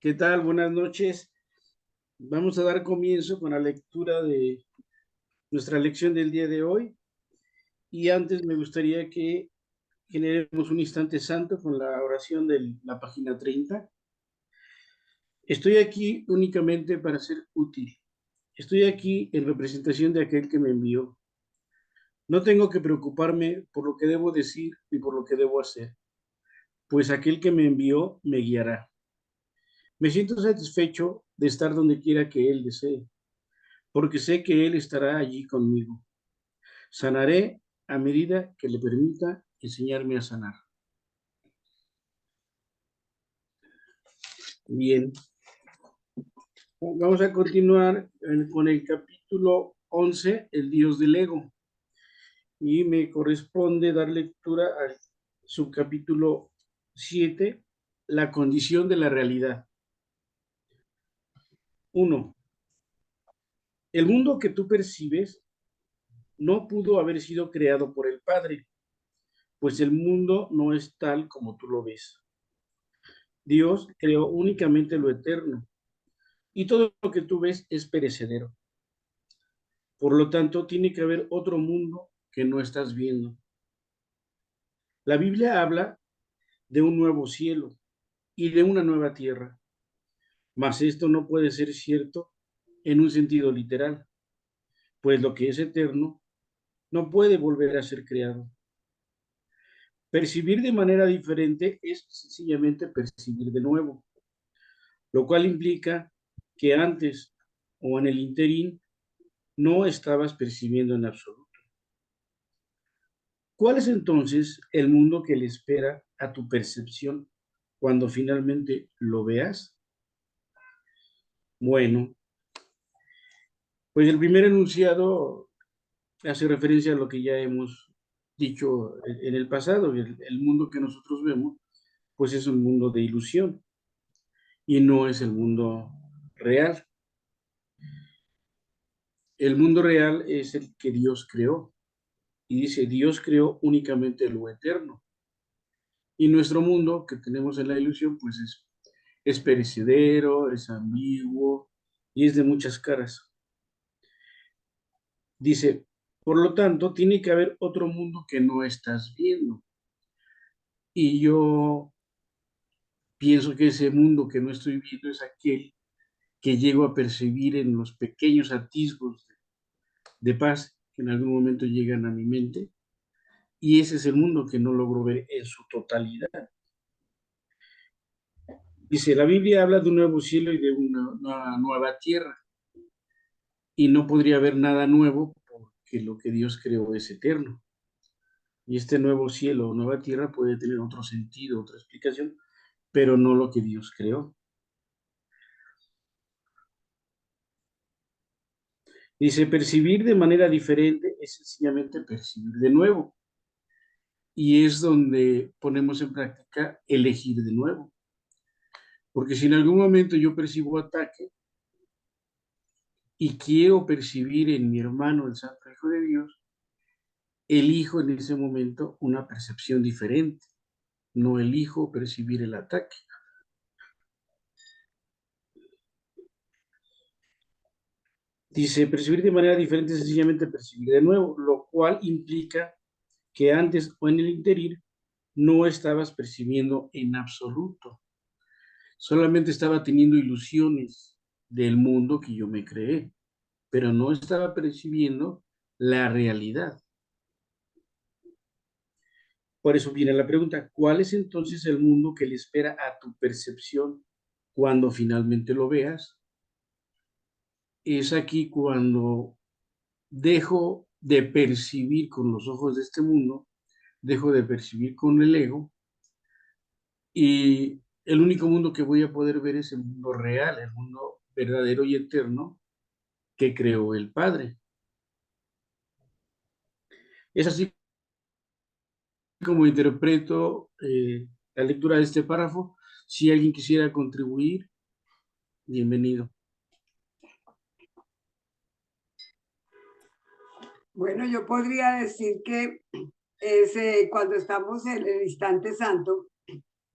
¿Qué tal? Buenas noches. Vamos a dar comienzo con la lectura de nuestra lección del día de hoy. Y antes me gustaría que generemos un instante santo con la oración de la página 30. Estoy aquí únicamente para ser útil. Estoy aquí en representación de aquel que me envió. No tengo que preocuparme por lo que debo decir ni por lo que debo hacer, pues aquel que me envió me guiará. Me siento satisfecho de estar donde quiera que Él desee, porque sé que Él estará allí conmigo. Sanaré a medida que le permita enseñarme a sanar. Bien, vamos a continuar con el capítulo 11, el Dios del ego. Y me corresponde dar lectura al subcapítulo 7, la condición de la realidad. 1. El mundo que tú percibes no pudo haber sido creado por el Padre, pues el mundo no es tal como tú lo ves. Dios creó únicamente lo eterno, y todo lo que tú ves es perecedero. Por lo tanto, tiene que haber otro mundo que no estás viendo. La Biblia habla de un nuevo cielo y de una nueva tierra, mas esto no puede ser cierto en un sentido literal, pues lo que es eterno no puede volver a ser creado. Percibir de manera diferente es sencillamente percibir de nuevo, lo cual implica que antes o en el interín no estabas percibiendo en absoluto. ¿Cuál es entonces el mundo que le espera a tu percepción cuando finalmente lo veas? Bueno, pues el primer enunciado hace referencia a lo que ya hemos dicho en el pasado. El mundo que nosotros vemos, pues es un mundo de ilusión y no es el mundo real. El mundo real es el que Dios creó. Y dice, Dios creó únicamente lo eterno. Y nuestro mundo que tenemos en la ilusión, pues es perecedero, es ambiguo y es de muchas caras. Dice, por lo tanto, tiene que haber otro mundo que no estás viendo. Y yo pienso que ese mundo que no estoy viendo es aquel que llego a percibir en los pequeños atisbos de paz que en algún momento llegan a mi mente. Y ese es el mundo que no logro ver en su totalidad. Dice, la Biblia habla de un nuevo cielo y de una nueva tierra. Y no podría haber nada nuevo porque lo que Dios creó es eterno. Y este nuevo cielo o nueva tierra puede tener otro sentido, otra explicación, pero no lo que Dios creó. Dice, percibir de manera diferente es sencillamente percibir de nuevo. Y es donde ponemos en práctica elegir de nuevo. Porque si en algún momento yo percibo ataque y quiero percibir en mi hermano el Santo Hijo de Dios, elijo en ese momento una percepción diferente. No elijo percibir el ataque. Dice, percibir de manera diferente es sencillamente percibir de nuevo, lo cual implica que antes o en el interior no estabas percibiendo en absoluto. Solamente estaba teniendo ilusiones del mundo que yo me creé, pero no estaba percibiendo la realidad. Por eso viene la pregunta, ¿cuál es entonces el mundo que le espera a tu percepción cuando finalmente lo veas? Es aquí cuando dejo de percibir con los ojos de este mundo, dejo de percibir con el ego y el único mundo que voy a poder ver es el mundo real, el mundo verdadero y eterno que creó el Padre. Es así como interpreto la lectura de este párrafo. Si alguien quisiera contribuir, bienvenido. Bueno, yo podría decir que es, cuando estamos en el instante santo,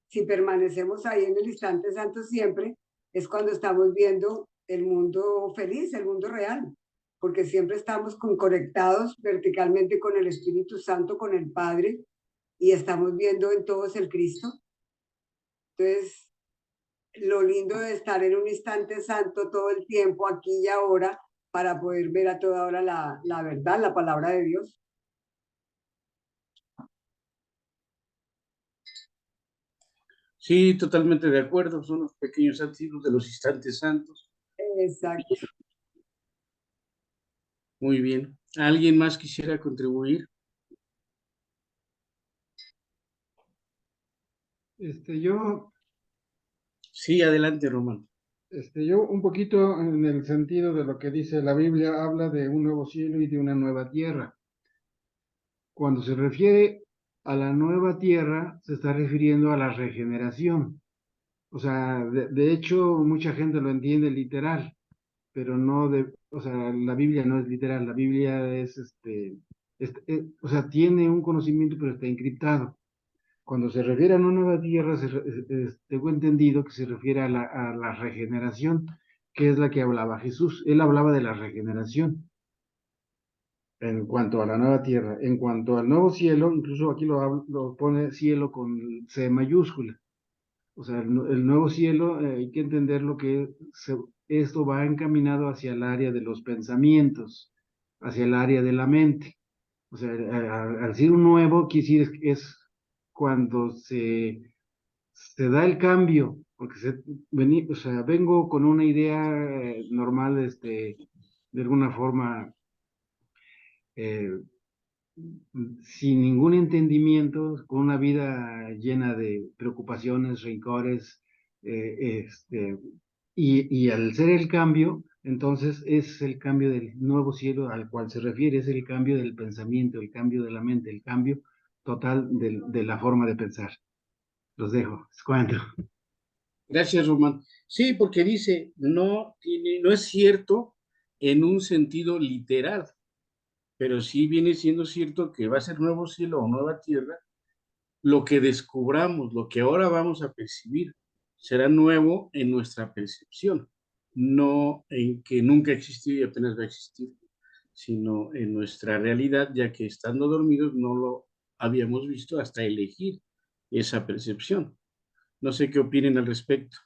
si permanecemos ahí en el instante santo siempre, es cuando estamos viendo el mundo feliz, el mundo real, porque siempre estamos conectados verticalmente con el Espíritu Santo, con el Padre, y estamos viendo en todos el Cristo. Entonces, lo lindo de estar en un instante santo todo el tiempo, aquí y ahora, para poder ver a toda hora la verdad, la palabra de Dios. Sí, totalmente de acuerdo. Son los pequeños activos de los instantes santos. Exacto. Muy bien. ¿Alguien más quisiera contribuir? Yo, Sí, adelante, Román. yo un poquito en el sentido de lo que dice la Biblia, habla de un nuevo cielo y de una nueva tierra. Cuando se refiere a la nueva tierra, se está refiriendo a la regeneración. O sea, de hecho, mucha gente lo entiende literal, pero no o sea, la Biblia no es literal, la Biblia es, o sea, tiene un conocimiento, pero está encriptado. Cuando se refiere a una nueva tierra, tengo entendido que se refiere a la regeneración, que es la que hablaba Jesús. Él hablaba de la regeneración en cuanto a la nueva tierra. En cuanto al nuevo cielo, incluso aquí lo pone cielo con C mayúscula. O sea, el nuevo cielo, hay que entender lo que esto va encaminado hacia el área de los pensamientos, hacia el área de la mente. O sea, al decir un nuevo, quiere decir es cuando se da el cambio, porque o sea, vengo con una idea normal, de alguna forma, eh, sin ningún entendimiento, con una vida llena de preocupaciones, rencores, y al ser el cambio, entonces es el cambio del nuevo cielo al cual se refiere, es el cambio del pensamiento, el cambio de la mente, el cambio total de la forma de pensar. Los dejo, les cuento. Gracias, Román. Sí, porque dice, no es cierto en un sentido literal, pero sí viene siendo cierto que va a ser nuevo cielo o nueva tierra. Lo que descubramos, lo que ahora vamos a percibir, será nuevo en nuestra percepción, no en que nunca existió y apenas va a existir, sino en nuestra realidad, ya que estando dormidos no lo habíamos visto hasta elegir esa percepción. No sé qué opinen al respecto.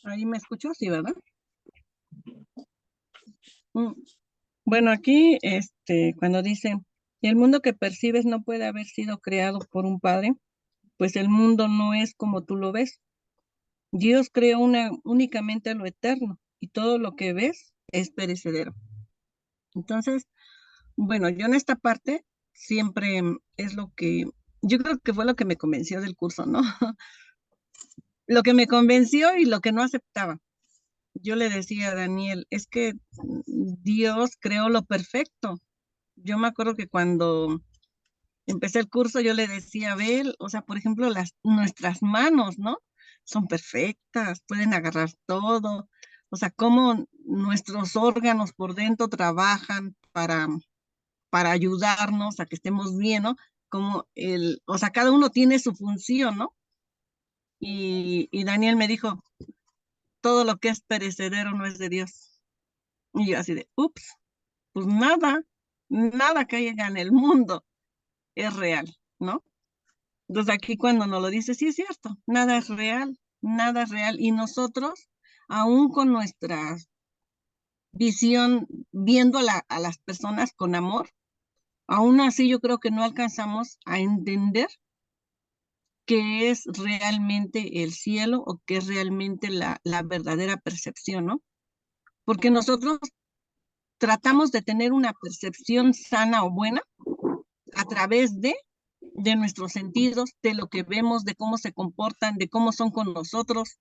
Ahí me escuchó, sí, ¿verdad? Bueno, aquí, cuando dice, el mundo que percibes no puede haber sido creado por un padre, pues el mundo no es como tú lo ves. Dios creó únicamente lo eterno y todo lo que ves es perecedero. Entonces, bueno, yo en esta parte siempre es lo que, yo creo que fue lo que me convenció del curso, ¿no? Lo que me convenció y lo que no aceptaba. Yo le decía a Daniel, es que Dios creó lo perfecto. Yo me acuerdo que cuando empecé el curso yo le decía a Abel, o sea, por ejemplo, nuestras manos, ¿no? Son perfectas, pueden agarrar todo. O sea, cómo nuestros órganos por dentro trabajan para ayudarnos a que estemos bien, ¿no? Como o sea, cada uno tiene su función, ¿no? Y Daniel me dijo, todo lo que es perecedero no es de Dios. Y yo así de, ups, pues nada que haya en el mundo es real, ¿no? Entonces aquí cuando nos lo dice, sí es cierto, nada es real. Y nosotros, aún con nuestra visión, viendo a las personas con amor, aún así yo creo que no alcanzamos a entender qué es realmente el cielo o qué es realmente la verdadera percepción, ¿no? Porque nosotros tratamos de tener una percepción sana o buena a través de nuestros sentidos, de lo que vemos, de cómo se comportan, de cómo son con nosotros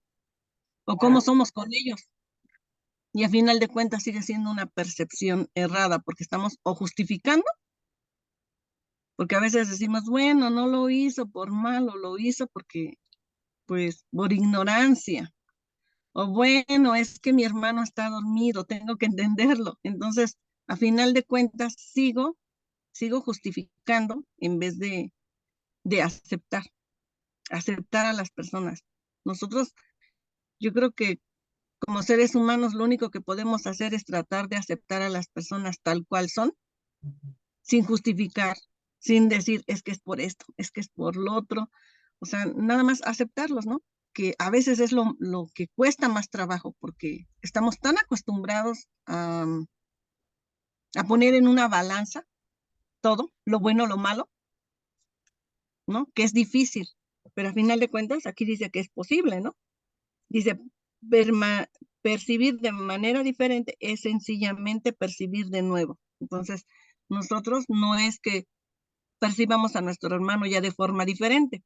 o cómo somos con ellos. Y a final de cuentas sigue siendo una percepción errada porque estamos o justificando, porque a veces decimos, bueno, no lo hizo por mal o lo hizo porque, pues, por ignorancia. O bueno, es que mi hermano está dormido, tengo que entenderlo. Entonces, a final de cuentas, sigo sigo justificando en vez de aceptar a las personas. Nosotros, yo creo que como seres humanos, lo único que podemos hacer es tratar de aceptar a las personas tal cual son, sin justificar, sin decir, es que es por esto, es que es por lo otro. O sea, nada más aceptarlos, ¿no? Que a veces es lo que cuesta más trabajo, porque estamos tan acostumbrados a poner en una balanza todo, lo bueno, lo malo, ¿no? Que es difícil, pero a final de cuentas aquí dice que es posible, ¿no? Dice, percibir de manera diferente es sencillamente percibir de nuevo. Entonces, nosotros no es que percibamos a nuestro hermano ya de forma diferente,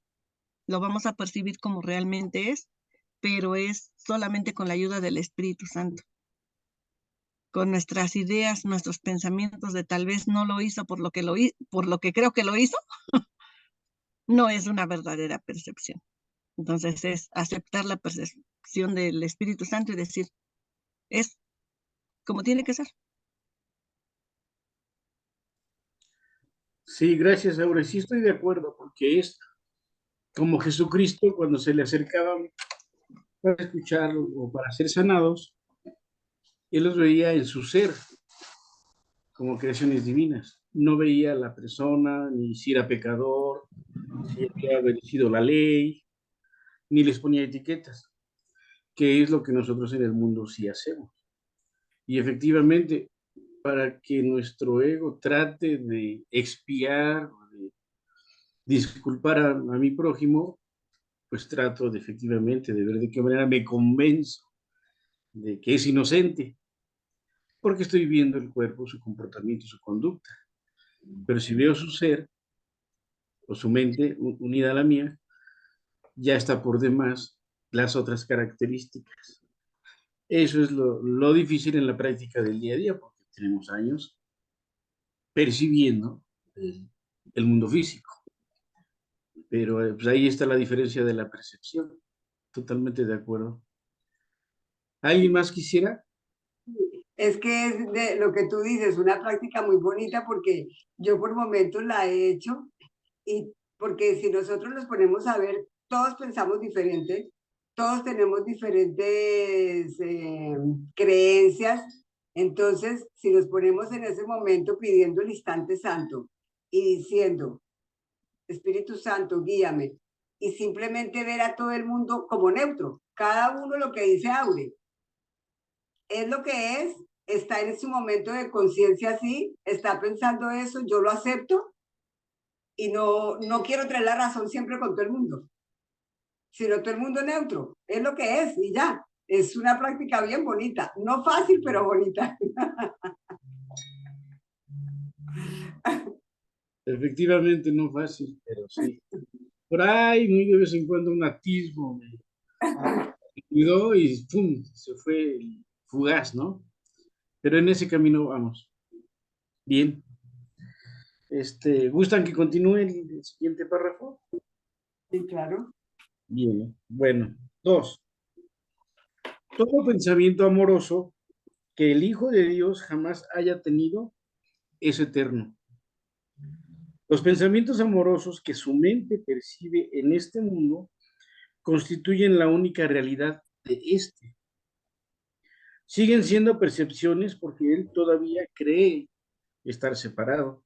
lo vamos a percibir como realmente es, pero es solamente con la ayuda del Espíritu Santo. Con nuestras ideas, nuestros pensamientos de tal vez no lo hizo por lo que creo que lo hizo, no es una verdadera percepción. Entonces es aceptar la percepción del Espíritu Santo y decir, es como tiene que ser. Sí, gracias, Aure. Sí estoy de acuerdo, porque es como Jesucristo cuando se le acercaban para escuchar o para ser sanados, él los veía en su ser como creaciones divinas. No veía a la persona, ni si era pecador, si había obedecido la ley, ni les ponía etiquetas, que es lo que nosotros en el mundo sí hacemos. Y efectivamente, para que nuestro ego trate de expiar, de disculpar a mi prójimo, pues trato de efectivamente de ver de qué manera me convenzo de que es inocente, porque estoy viendo el cuerpo, su comportamiento, su conducta. Pero si veo su ser o su mente unida a la mía, ya está por demás las otras características. Eso es lo difícil en la práctica del día a día, porque tenemos años percibiendo el mundo físico. Pero pues ahí está la diferencia de la percepción. Totalmente de acuerdo. ¿Alguien más quisiera? Es que es de lo que tú dices, una práctica muy bonita porque yo por momentos la he hecho y porque si nosotros nos ponemos a ver, todos pensamos diferente, todos tenemos diferentes creencias, entonces si nos ponemos en ese momento pidiendo el instante santo y diciendo, Espíritu Santo, guíame, y simplemente ver a todo el mundo como neutro, cada uno lo que dice Aure, es lo que es, está en su momento de conciencia así, está pensando eso, yo lo acepto y no quiero traer la razón siempre con todo el mundo, sino todo el mundo neutro, es lo que es y ya. Es una práctica bien bonita, no fácil, pero bonita. Efectivamente, no fácil, pero sí. Por ahí, muy de vez en cuando, un atisbo me cuidó y ¡pum! Se fue fugaz, ¿no? Pero en ese camino vamos. Bien. ¿Gustan que continúe el siguiente párrafo? Sí, claro. Bien. Bueno, 2. Todo pensamiento amoroso que el Hijo de Dios jamás haya tenido es eterno. Los pensamientos amorosos que su mente percibe en este mundo constituyen la única realidad de este. Siguen siendo percepciones porque él todavía cree estar separado.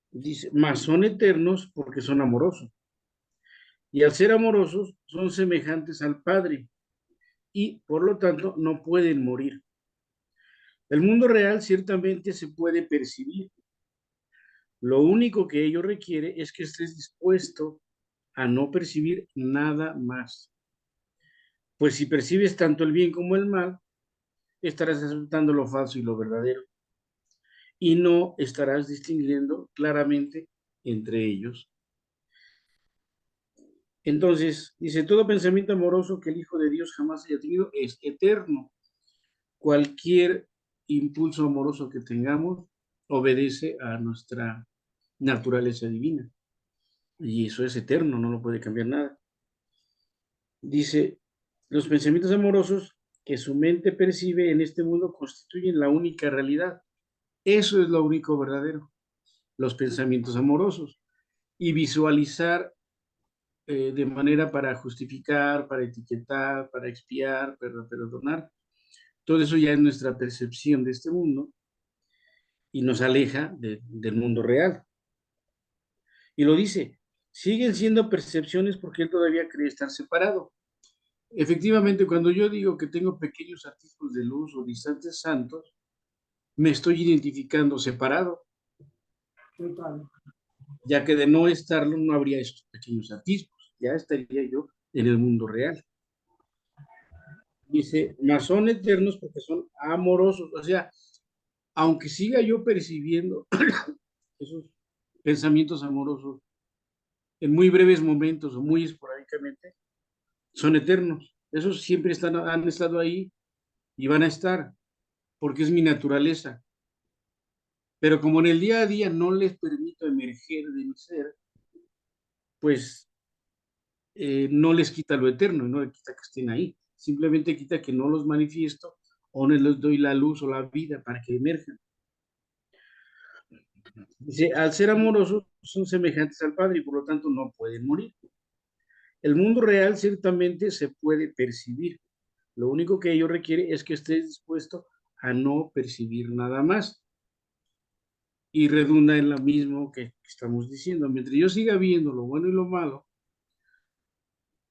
Dice, mas son eternos porque son amorosos. Y al ser amorosos son semejantes al Padre y por lo tanto no pueden morir. El mundo real ciertamente se puede percibir. Lo único que ello requiere es que estés dispuesto a no percibir nada más. Pues si percibes tanto el bien como el mal, estarás aceptando lo falso y lo verdadero. Y no estarás distinguiendo claramente entre ellos. Entonces, dice, todo pensamiento amoroso que el Hijo de Dios jamás haya tenido es eterno. Cualquier impulso amoroso que tengamos obedece a nuestra naturaleza divina. Y eso es eterno, no lo puede cambiar nada. Dice, los pensamientos amorosos que su mente percibe en este mundo constituyen la única realidad. Eso es lo único verdadero, los pensamientos amorosos. Y visualizar de manera para justificar, para etiquetar, para expiar, para perdonar. Todo eso ya es nuestra percepción de este mundo y nos aleja del mundo real. Y lo dice, siguen siendo percepciones porque él todavía cree estar separado. Efectivamente, cuando yo digo que tengo pequeños atisbos de luz o instantes santos, me estoy identificando separado, Total. ya que de no estarlo no habría esos pequeños atisbos, ya estaría yo en el mundo real. Dice, mas son eternos porque son amorosos, o sea, aunque siga yo percibiendo esos pensamientos amorosos en muy breves momentos o muy esporádicamente, son eternos. Esos siempre han estado ahí y van a estar, porque es mi naturaleza. Pero como en el día a día no les permito emerger de mi ser, pues no les quita lo eterno, no les quita que estén ahí. Simplemente quita que no los manifiesto o no les doy la luz o la vida para que emerjan. Dice, al ser amorosos son semejantes al Padre y por lo tanto no pueden morir. El mundo real ciertamente se puede percibir. Lo único que ello requiere es que estés dispuesto a no percibir nada más. Y redunda en lo mismo que estamos diciendo. Mientras yo siga viendo lo bueno y lo malo,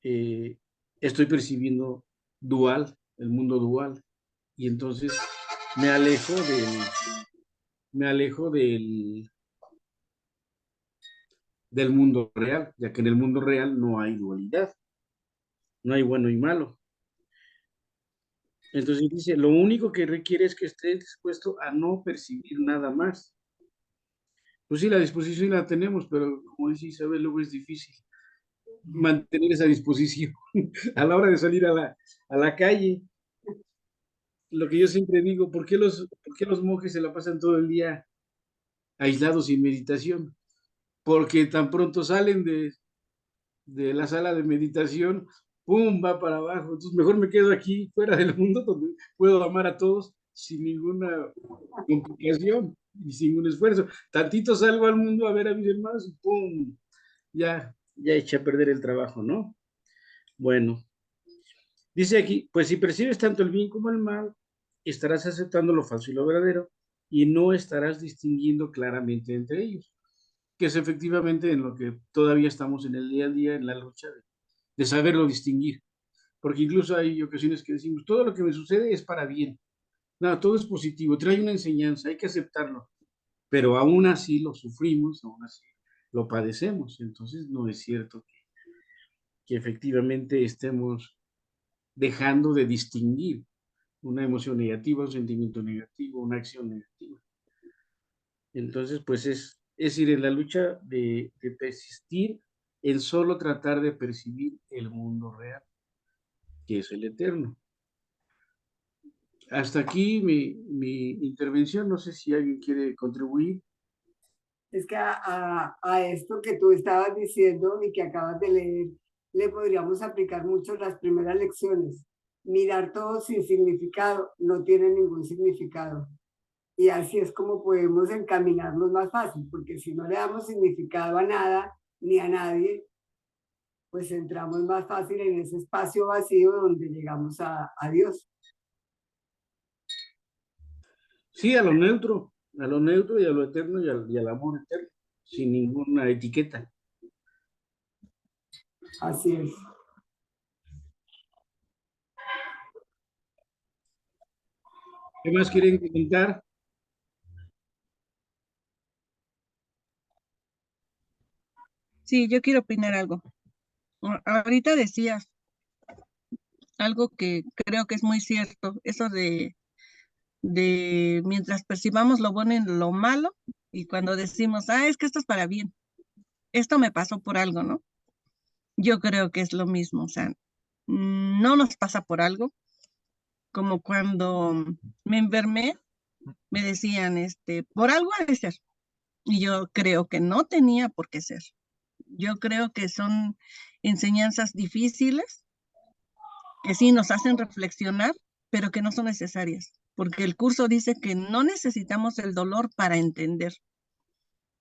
estoy percibiendo dual, el mundo dual. Y entonces me alejo del mundo real, ya que en el mundo real no hay dualidad, no hay bueno y malo. Entonces dice, lo único que requiere es que estés dispuesto a no percibir nada más. Pues sí, la disposición la tenemos, pero como dice Isabel, luego es difícil mantener esa disposición a la hora de salir a la calle. Lo que yo siempre digo, por qué los monjes se la pasan todo el día aislados sin meditación? Porque tan pronto salen de la sala de meditación, ¡pum!, va para abajo. Entonces mejor me quedo aquí fuera del mundo donde puedo amar a todos sin ninguna complicación y sin ningún esfuerzo. Tantito salgo al mundo a ver a mis hermanos y ¡pum!, ya eché a perder el trabajo, ¿no? Bueno, dice aquí, pues si percibes tanto el bien como el mal, estarás aceptando lo falso y lo verdadero y no estarás distinguiendo claramente entre ellos, que es efectivamente en lo que todavía estamos en el día a día, en la lucha de saberlo distinguir, porque incluso hay ocasiones que decimos, todo lo que me sucede es para bien, nada, todo es positivo, trae una enseñanza, hay que aceptarlo, pero aún así lo sufrimos, aún así lo padecemos, entonces no es cierto que efectivamente estemos dejando de distinguir una emoción negativa, un sentimiento negativo, una acción negativa. Entonces, pues es ir en la lucha de persistir en solo tratar de percibir el mundo real, que es el eterno. Hasta aquí mi intervención. No sé si alguien quiere contribuir. Es que a esto que tú estabas diciendo y que acabas de leer, le podríamos aplicar mucho las primeras lecciones. Mirar todo sin significado no tiene ningún significado. Y así es como podemos encaminarnos más fácil, porque si no le damos significado a nada ni a nadie, pues entramos más fácil en ese espacio vacío donde llegamos a Dios. Sí, a lo neutro y a lo eterno y al amor eterno, sin ninguna etiqueta. Así es. ¿Qué más quieren comentar? Sí, yo quiero opinar algo. Ahorita decías algo que creo que es muy cierto, eso de mientras percibamos lo bueno y lo malo, y cuando decimos, es que esto es para bien, esto me pasó por algo, ¿no? Yo creo que es lo mismo, o sea, no nos pasa por algo, como cuando me enfermé, me decían, por algo ha de ser, y yo creo que no tenía por qué ser. Yo creo que son enseñanzas difíciles, que sí nos hacen reflexionar, pero que no son necesarias, porque el curso dice que no necesitamos el dolor para entender,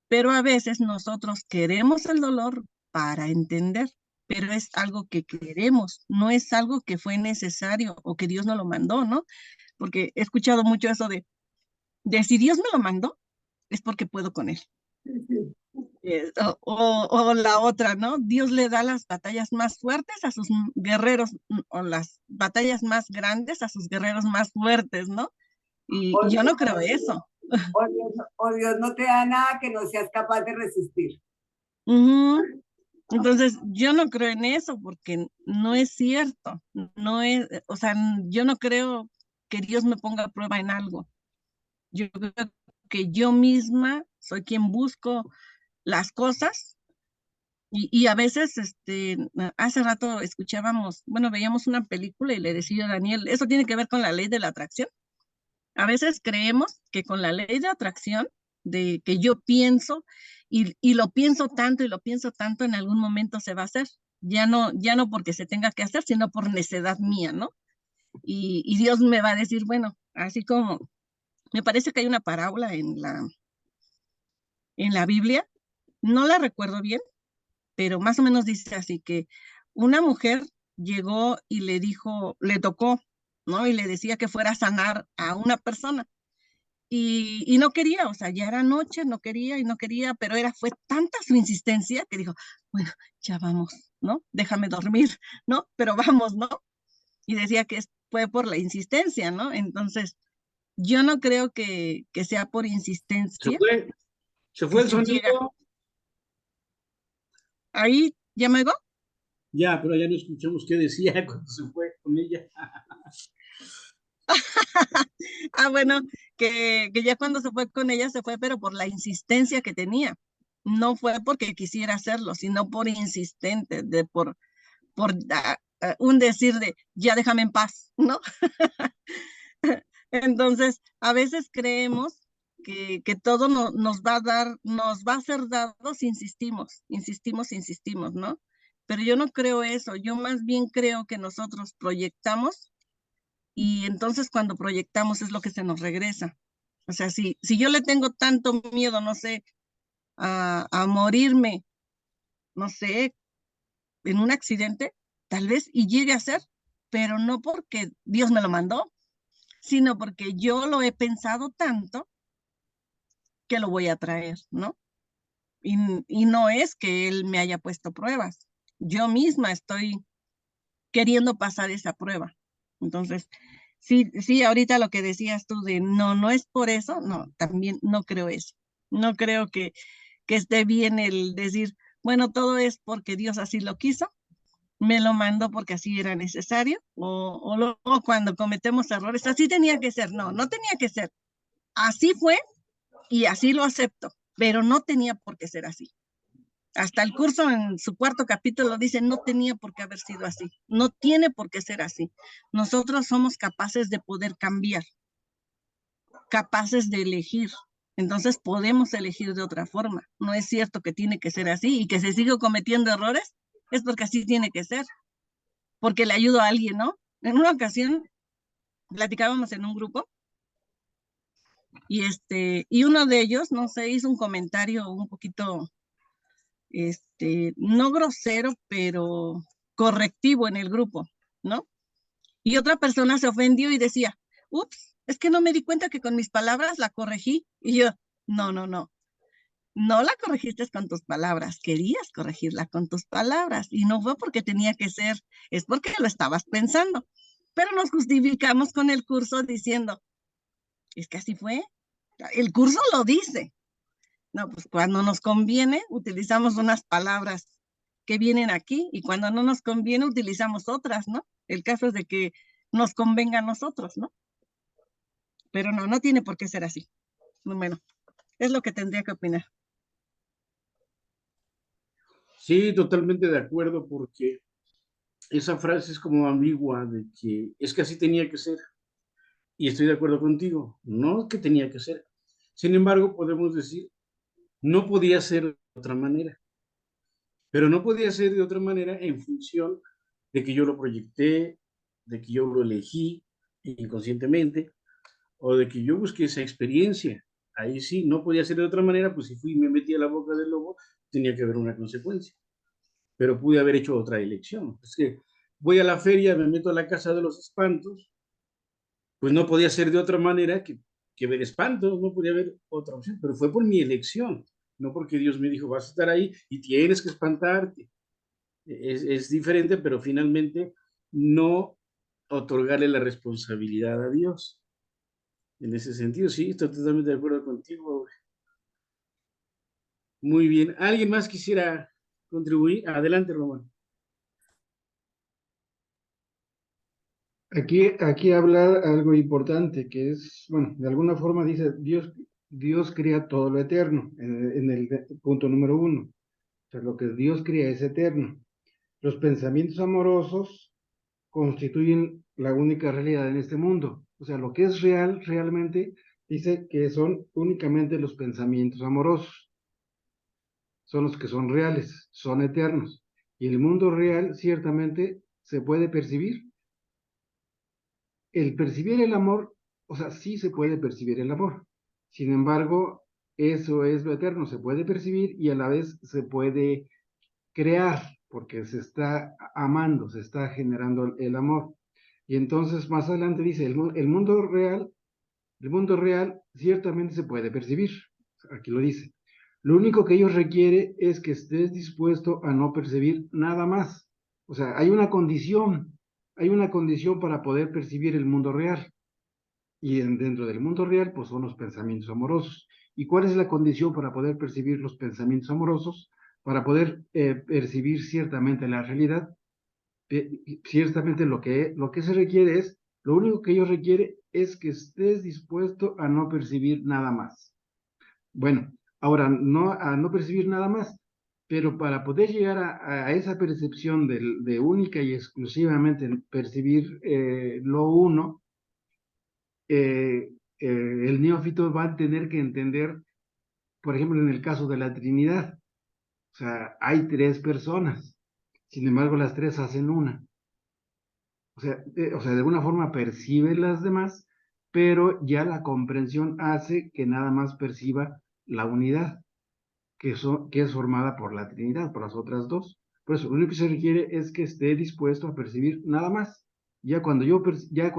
pero a veces nosotros queremos el dolor para entender, pero es algo que queremos, no es algo que fue necesario o que Dios nos lo mandó, ¿no? Porque he escuchado mucho eso de si Dios me lo mandó, es porque puedo con él. O la otra, ¿no? Dios le da las batallas más fuertes a sus guerreros, o las batallas más grandes a sus guerreros más fuertes, ¿no? Y yo no creo eso. O Dios no te da nada que no seas capaz de resistir. Entonces, yo no creo en eso porque no es cierto. No es, o sea, yo no creo que Dios me ponga a prueba en algo. Yo creo que yo misma soy quien busco las cosas y a veces, hace rato escuchábamos, bueno, veíamos una película y le decía a Daniel, eso tiene que ver con la ley de la atracción. A veces creemos que con la ley de atracción, de que yo pienso y lo pienso tanto y lo pienso tanto, en algún momento se va a hacer. Ya no porque se tenga que hacer, sino por necedad mía, ¿no? Y Dios me va a decir, bueno, así como, me parece que hay una parábola en la Biblia, no la recuerdo bien, pero más o menos dice así que una mujer llegó y le dijo, le tocó, ¿no? Y le decía que fuera a sanar a una persona. Y no quería, o sea, ya era noche, no quería y no quería, pero fue tanta su insistencia que dijo, bueno, ya vamos, ¿no? Déjame dormir, ¿no? Pero vamos, ¿no? Y decía que fue por la insistencia, ¿no? Entonces, yo no creo que sea por insistencia Se que fue el se llega. sonido. Ahí, ¿ya me oigo? Ya, pero ya no escuchamos qué decía cuando se fue con ella. Bueno, que ya cuando se fue con ella se fue, pero por la insistencia que tenía. No fue porque quisiera hacerlo, sino por insistente, por un decir de, ya déjame en paz, ¿no? Entonces, a veces creemos que todo nos va a dar, nos va a ser dado si insistimos, ¿no? Pero yo no creo eso, yo más bien creo que nosotros proyectamos y entonces cuando proyectamos es lo que se nos regresa. O sea, si yo le tengo tanto miedo, no sé, a morirme, no sé, en un accidente, tal vez y llegue a ser, pero no porque Dios me lo mandó, sino porque yo lo he pensado tanto que lo voy a traer, ¿no? Y no es que Él me haya puesto pruebas, yo misma estoy queriendo pasar esa prueba. Entonces, sí, ahorita lo que decías tú de no es por eso, no, también no creo eso. No creo que esté bien el decir, bueno, todo es porque Dios así lo quiso, me lo mandó porque así era necesario, o luego cuando cometemos errores, así tenía que ser, no tenía que ser, así fue y así lo acepto, pero no tenía por qué ser así. Hasta el curso en su cuarto capítulo dice, no tenía por qué haber sido así, no tiene por qué ser así. Nosotros somos capaces de poder cambiar, capaces de elegir. Entonces podemos elegir de otra forma. No es cierto que tiene que ser así y que se siga cometiendo errores, es porque así tiene que ser, porque le ayudo a alguien, ¿no? En una ocasión platicábamos en un grupo y uno de ellos, no sé, hizo un comentario un poquito no grosero, pero correctivo en el grupo, ¿no? Y otra persona se ofendió y decía, ups, es que no me di cuenta que con mis palabras la corregí. Y yo, no la corregiste con tus palabras, querías corregirla con tus palabras y no fue porque tenía que ser, es porque lo estabas pensando. Pero nos justificamos con el curso diciendo, es que así fue, el curso lo dice. No, pues cuando nos conviene utilizamos unas palabras que vienen aquí y cuando no nos conviene utilizamos otras, ¿no? El caso es de que nos convenga a nosotros, ¿no? Pero no tiene por qué ser así. Bueno, es lo que tendría que opinar. Sí, totalmente de acuerdo, porque esa frase es como ambigua de que es que así tenía que ser. Y estoy de acuerdo contigo, no es que tenía que ser. Sin embargo, podemos decir, no podía ser de otra manera, pero no podía ser de otra manera en función de que yo lo proyecté, de que yo lo elegí inconscientemente, o de que yo busqué esa experiencia. Ahí sí, no podía ser de otra manera, pues si fui y me metí a la boca del lobo, tenía que haber una consecuencia. Pero pude haber hecho otra elección. Es que voy a la feria, me meto a la casa de los espantos, pues no podía ser de otra manera que ver espantos, no podía haber otra opción, pero fue por mi elección, no porque Dios me dijo, vas a estar ahí y tienes que espantarte. Es diferente, pero finalmente no otorgarle la responsabilidad a Dios. En ese sentido, sí, estoy totalmente de acuerdo contigo. Muy bien. ¿Alguien más quisiera contribuir? Adelante, Román. Aquí habla algo importante, que es, bueno, de alguna forma dice, Dios crea todo lo eterno, en el punto número 1. O sea, lo que Dios crea es eterno. Los pensamientos amorosos constituyen la única realidad en este mundo. O sea, lo que es real, realmente, dice que son únicamente los pensamientos amorosos. Son los que son reales, son eternos. Y el mundo real ciertamente se puede percibir. El percibir el amor, o sea, sí se puede percibir el amor. Sin embargo, eso es lo eterno, se puede percibir y a la vez se puede crear, porque se está amando, se está generando el amor. Y entonces más adelante dice, el mundo real ciertamente se puede percibir. Aquí lo dice. Lo único que ellos requiere es que estés dispuesto a no percibir nada más. O sea, hay una condición para poder percibir el mundo real. Y dentro del mundo real, pues son los pensamientos amorosos. ¿Y cuál es la condición para poder percibir los pensamientos amorosos? Para poder percibir ciertamente la realidad, ciertamente lo que se requiere es, lo único que ellos requiere es que estés dispuesto a no percibir nada más. Bueno, ahora, no a no percibir nada más, pero para poder llegar a esa percepción de única y exclusivamente percibir lo uno, el neófito va a tener que entender, por ejemplo, en el caso de la Trinidad, o sea, hay 3 personas, sin embargo, las 3 hacen una. O sea, de alguna forma percibe las demás, pero ya la comprensión hace que nada más perciba la unidad, que es formada por la Trinidad, por las otras 2. Por eso, lo único que se requiere es que esté dispuesto a percibir nada más. Ya cuando yo ya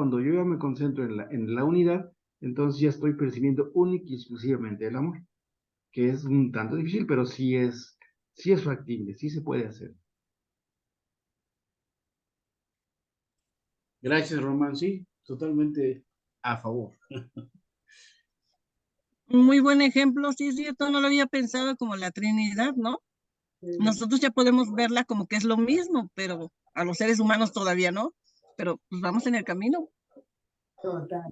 me concentro en la unidad, entonces ya estoy percibiendo única y exclusivamente el amor, que es un tanto difícil, pero sí es factible, sí se puede hacer. Gracias, Román. Sí, totalmente a favor. Un muy buen ejemplo, sí es cierto, no lo había pensado como la Trinidad, ¿no? Nosotros ya podemos verla como que es lo mismo, pero a los seres humanos todavía no, pero pues vamos en el camino. Total.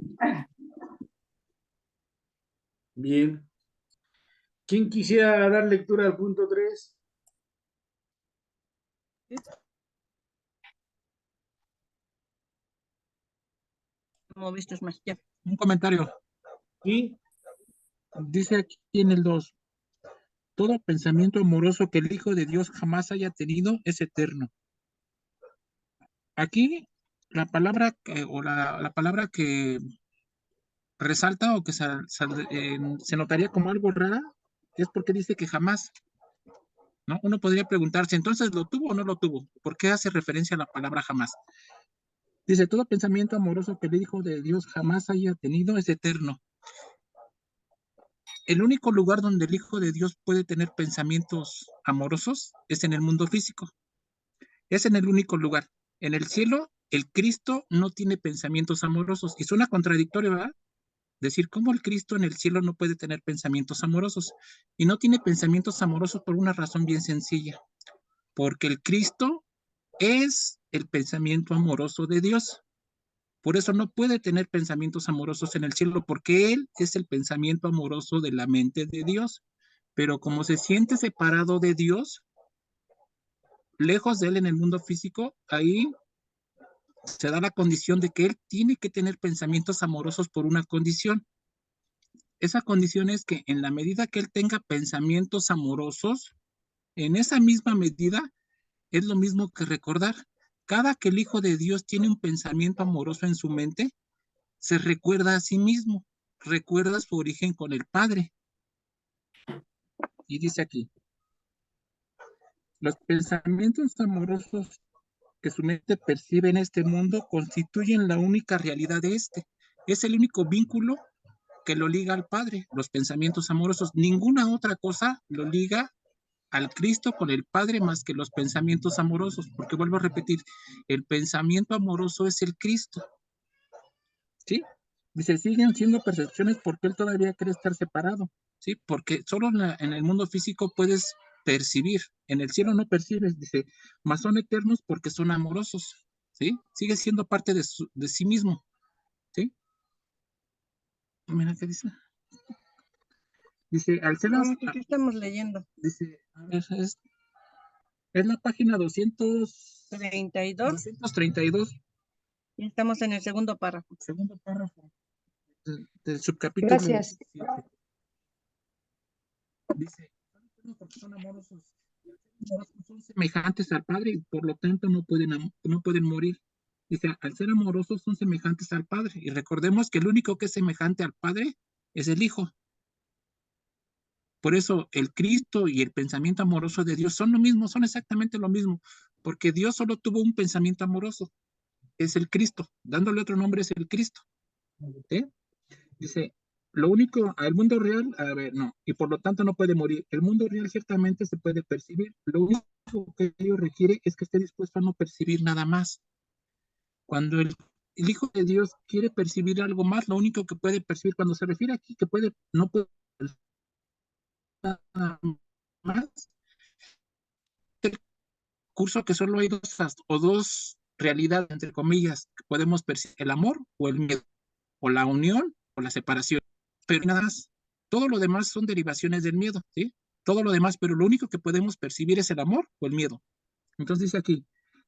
Bien. ¿Quién quisiera dar lectura al punto 3? ¿Cómo viste más? Ya. Un comentario. Sí. Dice aquí en el 2, todo pensamiento amoroso que el Hijo de Dios jamás haya tenido es eterno. Aquí la palabra la palabra que resalta o que se notaría como algo rara es porque dice que jamás, ¿no? Uno podría preguntarse, entonces, ¿lo tuvo o no lo tuvo? ¿Por qué hace referencia a la palabra jamás? Dice, todo pensamiento amoroso que el Hijo de Dios jamás haya tenido es eterno. El único lugar donde el Hijo de Dios puede tener pensamientos amorosos es en el mundo físico. Es en el único lugar. En el cielo, el Cristo no tiene pensamientos amorosos. Y suena contradictorio, ¿verdad? Decir, ¿cómo el Cristo en el cielo no puede tener pensamientos amorosos? Y no tiene pensamientos amorosos por una razón bien sencilla. Porque el Cristo es el pensamiento amoroso de Dios. Por eso no puede tener pensamientos amorosos en el cielo, porque Él es el pensamiento amoroso de la mente de Dios. Pero como se siente separado de Dios, lejos de Él en el mundo físico, ahí se da la condición de que Él tiene que tener pensamientos amorosos por una condición. Esa condición es que en la medida que Él tenga pensamientos amorosos, en esa misma medida es lo mismo que recordar. Cada que el Hijo de Dios tiene un pensamiento amoroso en su mente, se recuerda a sí mismo, recuerda su origen con el Padre. Y dice aquí, los pensamientos amorosos que su mente percibe en este mundo constituyen la única realidad de este. Es el único vínculo que lo liga al Padre, los pensamientos amorosos. Ninguna otra cosa lo liga al Cristo con el Padre más que los pensamientos amorosos, porque vuelvo a repetir, el pensamiento amoroso es el Cristo, ¿sí? Dice, siguen siendo percepciones porque él todavía cree estar separado, ¿sí? Porque solo en el mundo físico puedes percibir, en el cielo no percibes, dice, mas son eternos porque son amorosos, ¿sí? Sigue siendo parte de sí mismo, ¿sí? Mira qué dice. Dice, al ser ¿Qué estamos leyendo? dice, a ver, es la página 32. 232. Y estamos en el segundo párrafo. Segundo párrafo del subcapítulo. Gracias. 7. Dice, porque son amorosos, son semejantes al Padre y por lo tanto no pueden morir. Dice, al ser amorosos son semejantes al Padre. Y recordemos que el único que es semejante al Padre es el Hijo. Por eso el Cristo y el pensamiento amoroso de Dios son lo mismo, son exactamente lo mismo, porque Dios solo tuvo un pensamiento amoroso, es el Cristo, dándole otro nombre es el Cristo. ¿Sí? Dice, lo único, al mundo real, a ver, no, y por lo tanto no puede morir. El mundo real ciertamente se puede percibir, lo único que ello requiere es que esté dispuesto a no percibir nada más. Cuando el Hijo de Dios quiere percibir algo más, lo único que puede percibir, cuando se refiere aquí que no puede nada más, el curso que solo hay dos realidades, entre comillas, que podemos percibir, el amor o el miedo, o la unión o la separación, pero nada más. Todo lo demás son derivaciones del miedo, ¿sí? Todo lo demás, pero lo único que podemos percibir es el amor o el miedo. Entonces dice aquí,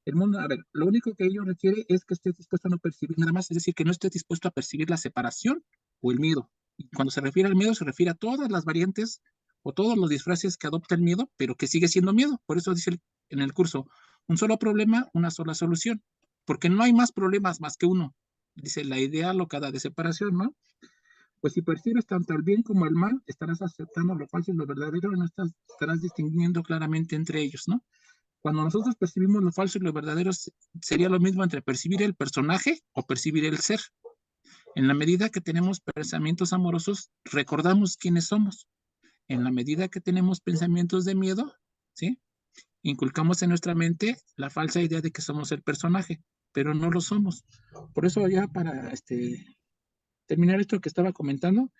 el mundo, a ver, lo único que ello requiere es que estés dispuesto a no percibir nada más, es decir, que no estés dispuesto a percibir la separación o el miedo. Y cuando se refiere al miedo, se refiere a todas las variantes o todos los disfraces que adopta el miedo, pero que sigue siendo miedo. Por eso dice en el curso, un solo problema, una sola solución, porque no hay más problemas más que uno. Dice la idea locada de separación, ¿no? Pues si percibes tanto el bien como el mal, estarás aceptando lo falso y lo verdadero y no estarás distinguiendo claramente entre ellos, ¿no? Cuando nosotros percibimos lo falso y lo verdadero, sería lo mismo entre percibir el personaje o percibir el ser. En la medida que tenemos pensamientos amorosos, recordamos quiénes somos. En la medida que tenemos pensamientos de miedo, ¿sí? Inculcamos en nuestra mente la falsa idea de que somos el personaje, pero no lo somos. Por eso ya para terminar esto que estaba comentando,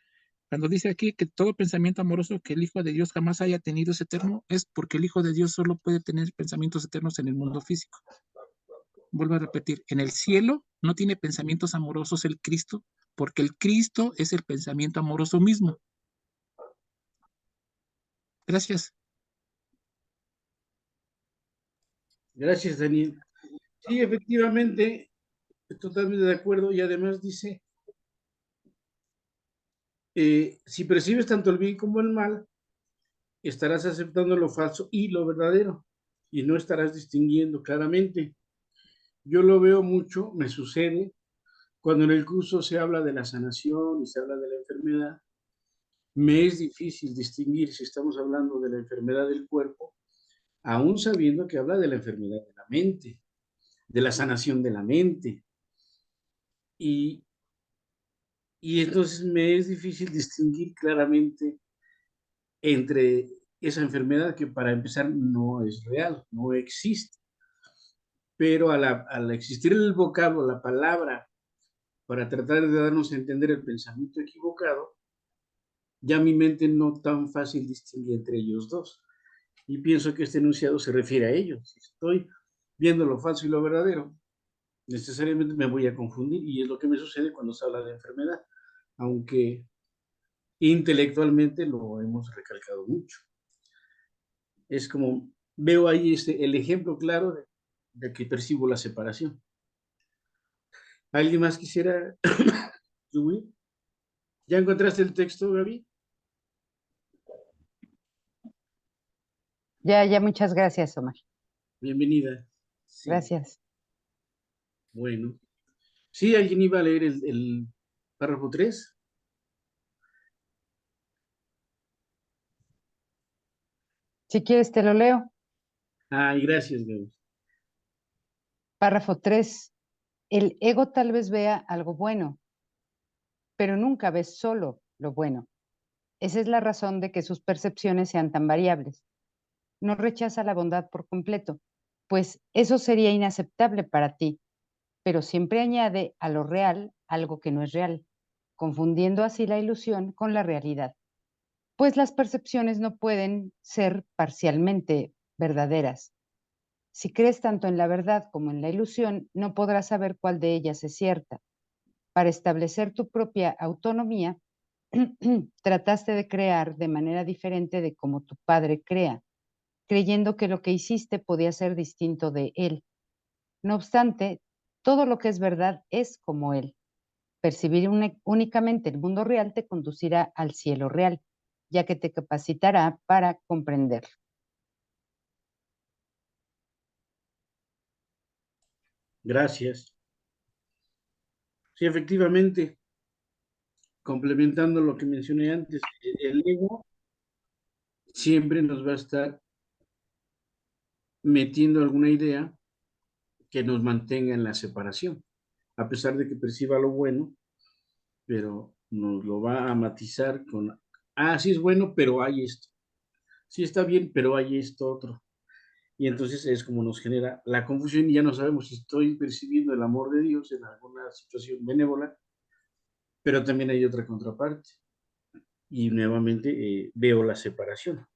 cuando dice aquí que todo pensamiento amoroso que el Hijo de Dios jamás haya tenido es eterno, es porque el Hijo de Dios solo puede tener pensamientos eternos en el mundo físico. Vuelvo a repetir, en el cielo no tiene pensamientos amorosos el Cristo, porque el Cristo es el pensamiento amoroso mismo. Gracias. Gracias, Daniel. Sí, efectivamente, estoy totalmente de acuerdo y además dice, si percibes tanto el bien como el mal, estarás aceptando lo falso y lo verdadero y no estarás distinguiendo claramente. Yo lo veo mucho, me sucede, cuando en el curso se habla de la sanación y se habla de la enfermedad, me es difícil distinguir si estamos hablando de la enfermedad del cuerpo, aún sabiendo que habla de la enfermedad de la mente, de la sanación de la mente. Y entonces me es difícil distinguir claramente entre esa enfermedad que para empezar no es real, no existe. Pero al existir el vocablo, la palabra, para tratar de darnos a entender el pensamiento equivocado, ya mi mente no tan fácil distingue entre ellos dos. Y pienso que este enunciado se refiere a ellos. Si estoy viendo lo falso y lo verdadero, necesariamente me voy a confundir y es lo que me sucede cuando se habla de enfermedad, aunque intelectualmente lo hemos recalcado mucho. Es como, veo ahí el ejemplo claro de que percibo la separación. ¿Alguien más quisiera subir? ¿Ya encontraste el texto, Gaby? Ya, muchas gracias, Omar. Bienvenida. Sí. Gracias. Bueno. Sí, alguien iba a leer el párrafo 3. Si quieres, te lo leo. Ay, gracias, Gaby. Párrafo 3. El ego tal vez vea algo bueno, pero nunca ve solo lo bueno. Esa es la razón de que sus percepciones sean tan variables. No rechaza la bondad por completo, pues eso sería inaceptable para ti, pero siempre añade a lo real algo que no es real, confundiendo así la ilusión con la realidad. Pues las percepciones no pueden ser parcialmente verdaderas. Si crees tanto en la verdad como en la ilusión, no podrás saber cuál de ellas es cierta. Para establecer tu propia autonomía, trataste de crear de manera diferente de como tu padre crea, creyendo que lo que hiciste podía ser distinto de él. No obstante, todo lo que es verdad es como él. Percibir únicamente el mundo real te conducirá al cielo real, ya que te capacitará para comprenderlo. Gracias. Sí, efectivamente, complementando lo que mencioné antes, el ego siempre nos va a estar metiendo alguna idea que nos mantenga en la separación, a pesar de que perciba lo bueno, pero nos lo va a matizar con, sí es bueno, pero hay esto. Sí está bien, pero hay esto otro. Y entonces es como nos genera la confusión y ya no sabemos si estoy percibiendo el amor de Dios en alguna situación benévola, pero también hay otra contraparte. Y nuevamente veo la separación.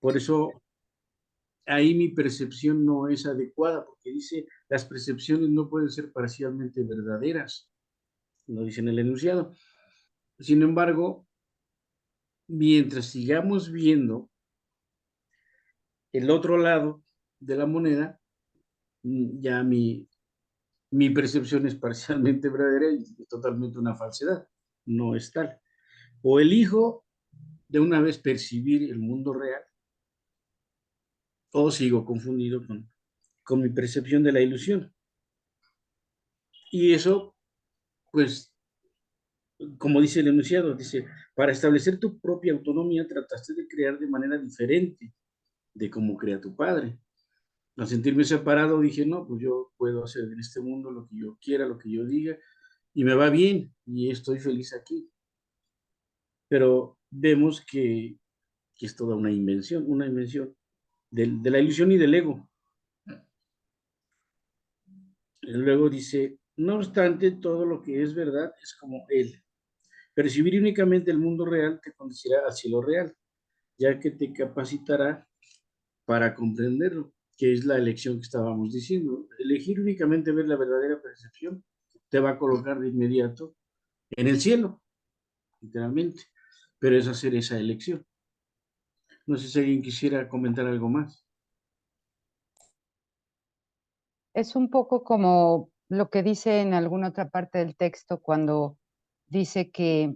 Por eso ahí mi percepción no es adecuada, porque dice, las percepciones no pueden ser parcialmente verdaderas, lo dice en el enunciado. Sin embargo, mientras sigamos viendo el otro lado de la moneda, ya mi percepción es parcialmente verdadera y es totalmente una falsedad, no es tal. O elijo de una vez percibir el mundo real, o sigo confundido con mi percepción de la ilusión. Y eso, pues, como dice el enunciado, dice, para establecer tu propia autonomía trataste de crear de manera diferente de cómo crea tu padre. Al sentirme separado dije, no, pues yo puedo hacer en este mundo lo que yo quiera, lo que yo diga, y me va bien, y estoy feliz aquí. Pero vemos que es toda una invención de la ilusión y del ego. Luego dice, no obstante, todo lo que es verdad es como él. Percibir únicamente el mundo real te conducirá al cielo real, ya que te capacitará para comprenderlo, que es la elección que estábamos diciendo. Elegir únicamente ver la verdadera percepción te va a colocar de inmediato en el cielo, literalmente, pero es hacer esa elección. No sé si alguien quisiera comentar algo más. Es un poco como lo que dice en alguna otra parte del texto cuando dice que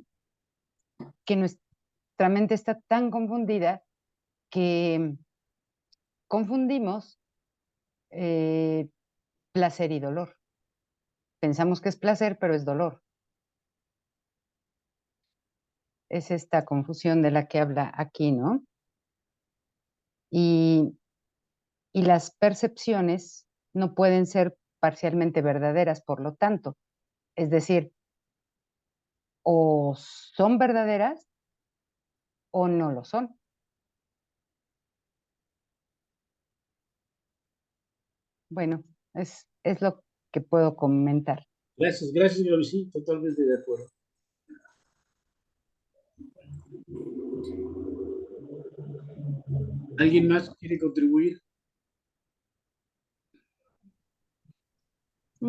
nuestra mente está tan confundida que confundimos placer y dolor. Pensamos que es placer, pero es dolor. Es esta confusión de la que habla aquí, ¿no? Y las percepciones no pueden ser parcialmente verdaderas, por lo tanto. Es decir, o son verdaderas o no lo son. Bueno, es lo que puedo comentar. Gracias, gracias, Gaby, sí, totalmente de acuerdo. ¿Alguien más quiere contribuir?